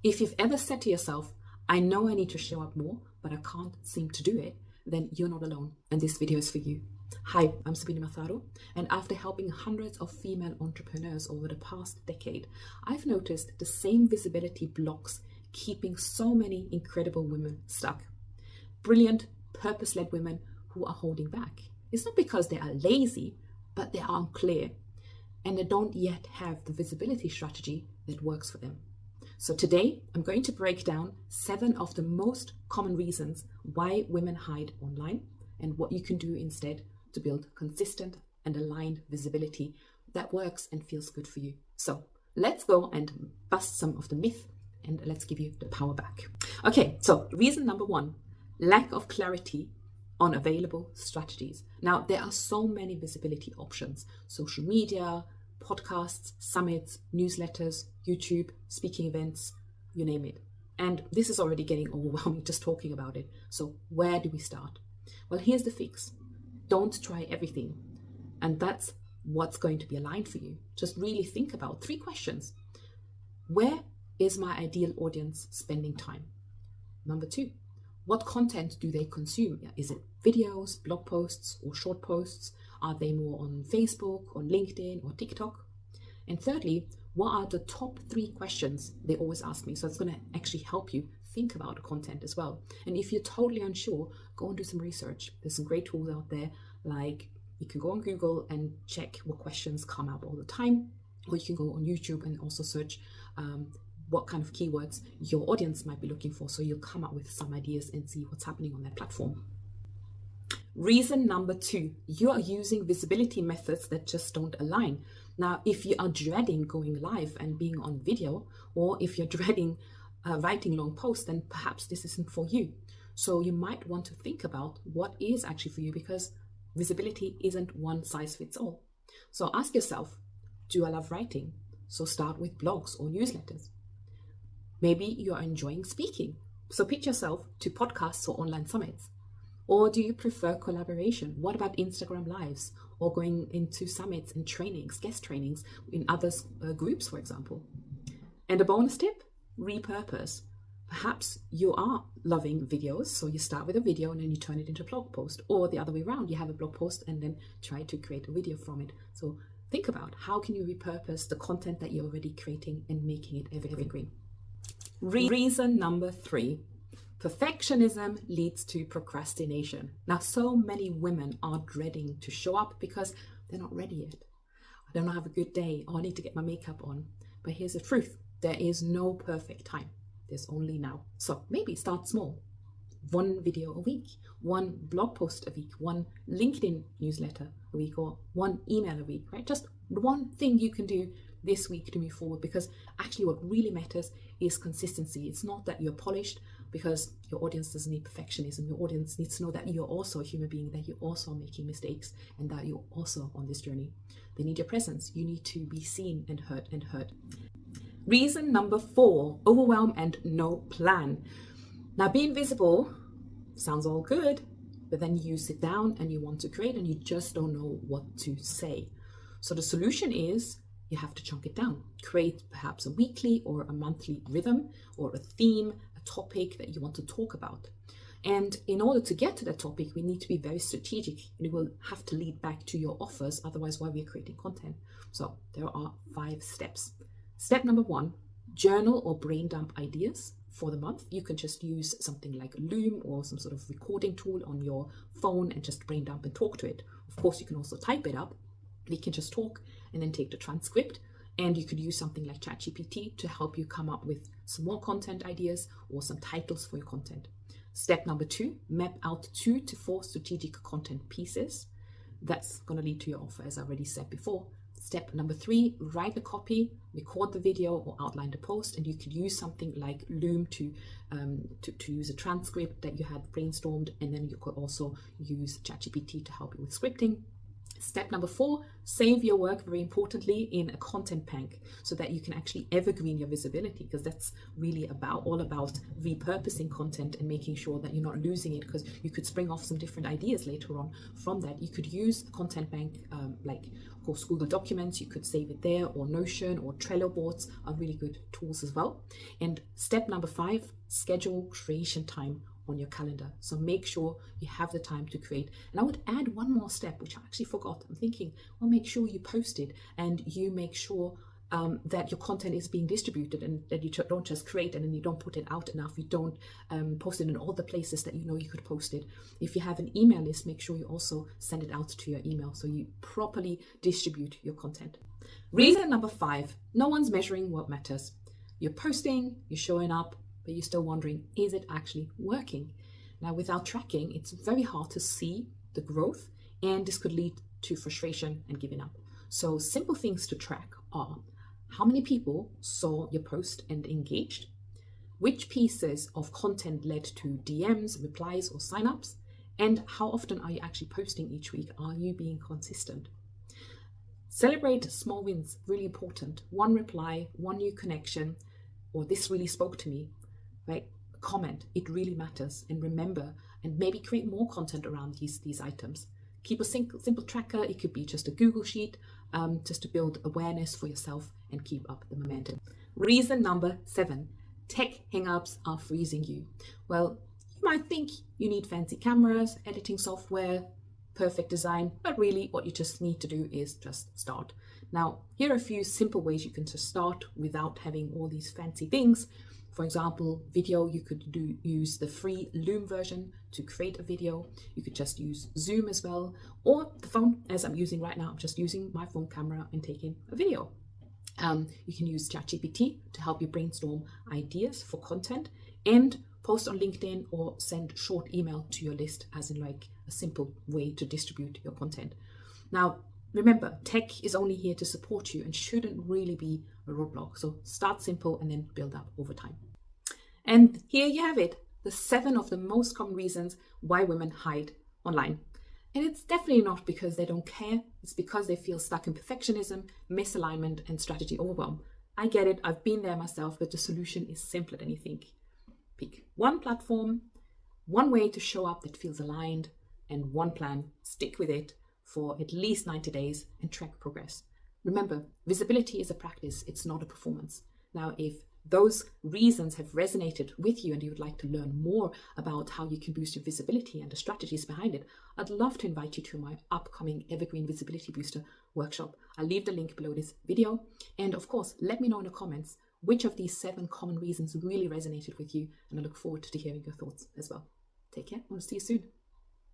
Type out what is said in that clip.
If you've ever said to yourself, I know I need to show up more, but I can't seem to do it, then you're not alone, and this video is for you. Hi, I'm Sabina Matharo, and after helping hundreds of female entrepreneurs over the past decade, I've noticed the same visibility blocks keeping so many incredible women stuck. Brilliant, purpose-led women who are holding back. It's not because they are lazy, but they are unclear, and they don't yet have the visibility strategy that works for them. So today, I'm going to break down 7 of the most common reasons why women hide online and what you can do instead to build consistent and aligned visibility that works and feels good for you. So let's go and bust some of the myth and let's give you the power back. Okay, so reason number 1, lack of clarity on available strategies. Now, there are so many visibility options: social media, podcasts, summits, newsletters, YouTube, speaking events, you name it. And this is already getting overwhelming just talking about it. So where do we start? Well, here's the fix. Don't try everything. And that's what's going to be aligned for you. Just really think about 3 questions. Where is my ideal audience spending time? Number 2, what content do they consume? Is it videos, blog posts, or short posts? Are they more on Facebook, on LinkedIn, or TikTok? And thirdly, what are the top 3 questions they always ask me? So it's going to actually help you think about the content as well. And if you're totally unsure, go and do some research. There's some great tools out there, like you can go on Google and check what questions come up all the time, or you can go on YouTube and also search what kind of keywords your audience might be looking for, so you'll come up with some ideas and see what's happening on that platform. Reason number 2, you are using visibility methods that just don't align. Now, if you are dreading going live and being on video, or if you're dreading writing long posts, then perhaps this isn't for you. So you might want to think about what is actually for you, because visibility isn't one size fits all. So ask yourself, do I love writing? So start with blogs or newsletters. Maybe you are enjoying speaking, so pitch yourself to podcasts or online summits. Or do you prefer collaboration? What about Instagram lives, or going into summits and trainings, guest trainings in others' groups, for example? And a bonus tip, repurpose. Perhaps you are loving videos, so you start with a video and then you turn it into a blog post, or the other way around, you have a blog post and then try to create a video from it. So think about how can you repurpose the content that you're already creating and making it evergreen. Reason number 3, perfectionism leads to procrastination. Now, so many women are dreading to show up because they're not ready yet. I don't have a good day, or I need to get my makeup on. But here's the truth, there is no perfect time. There's only now. So maybe start small. 1 video a week, 1 blog post a week, 1 LinkedIn newsletter a week, or 1 email a week, right? Just one thing you can do this week to move forward, because actually what really matters is consistency. It's not that you're polished, because your audience doesn't need perfectionism. Your audience needs to know that you're also a human being, that you're also making mistakes, and that you're also on this journey. They need your presence. You need to be seen and heard. Reason number 4, overwhelm and no plan. Now, being visible sounds all good, but then you sit down and you want to create and you just don't know what to say. So the solution is you have to chunk it down. Create perhaps a weekly or a monthly rhythm, or a theme, a topic that you want to talk about. And in order to get to that topic, we need to be very strategic, and it will have to lead back to your offers. Otherwise, why we're creating content? So there are 5 steps. Step number 1, journal or brain dump ideas for the month. You can just use something like Loom or some sort of recording tool on your phone and just brain dump and talk to it. Of course, you can also type it up. We can just talk and then take the transcript, and you could use something like ChatGPT to help you come up with some more content ideas or some titles for your content. Step number 2, map out 2 to 4 strategic content pieces. That's going to lead to your offer, as I already said before. Step number 3, write the copy, record the video, or outline the post, and you could use something like Loom to use a transcript that you had brainstormed, and then you could also use ChatGPT to help you with scripting. Step number 4, save your work, very importantly, in a content bank so that you can actually evergreen your visibility, because that's really all about repurposing content and making sure that you're not losing it, because you could spring off some different ideas later on from that. You could use a content bank like, of course, Google Documents. You could save it there, or Notion or Trello boards are really good tools as well. And step number 5, schedule creation time on your calendar. So make sure you have the time to create. And I would add one more step, which I actually forgot. I'm thinking, well, make sure you post it, and you make sure that your content is being distributed, and that you don't just create and then you don't put it out enough. You don't post it in all the places that you know you could post it. If you have an email list, make sure you also send it out to your email so you properly distribute your content. Reason number 5, no one's measuring what matters. You're posting, you're showing up, but you're still wondering, is it actually working? Now, without tracking, it's very hard to see the growth, and this could lead to frustration and giving up. So simple things to track are: how many people saw your post and engaged? Which pieces of content led to DMs, replies, or signups? And how often are you actually posting each week? Are you being consistent? Celebrate small wins, really important. One reply, one new connection, or this really spoke to me. Right? Comment, it really matters. And remember, and maybe create more content around these items. Keep a simple tracker. It could be just a Google sheet, just to build awareness for yourself and keep up the momentum. Reason number 7, tech hangups are freezing you. Well, you might think you need fancy cameras, editing software, perfect design, but really what you just need to do is just start. Now, here are a few simple ways you can just start without having all these fancy things. For example, video, you could use the free Loom version to create a video. You could just use Zoom as well, or the phone, as I'm using right now. I'm just using my phone camera and taking a video. You can use ChatGPT to help you brainstorm ideas for content, and post on LinkedIn or send short email to your list, as in like a simple way to distribute your content. Now, remember, tech is only here to support you and shouldn't really be a roadblock. So start simple and then build up over time. And here you have it, the 7 of the most common reasons why women hide online. And it's definitely not because they don't care. It's because they feel stuck in perfectionism, misalignment, and strategy overwhelm. I get it. I've been there myself, but the solution is simpler than you think. Pick one platform, one way to show up that feels aligned, and one plan. Stick with it for at least 90 days and track progress. Remember, visibility is a practice. It's not a performance. Now, if those reasons have resonated with you and you would like to learn more about how you can boost your visibility and the strategies behind it, I'd love to invite you to my upcoming Evergreen Visibility Booster workshop. I'll leave the link below this video. And of course, let me know in the comments which of these 7 common reasons really resonated with you. And I look forward to hearing your thoughts as well. Take care. I want to see you soon.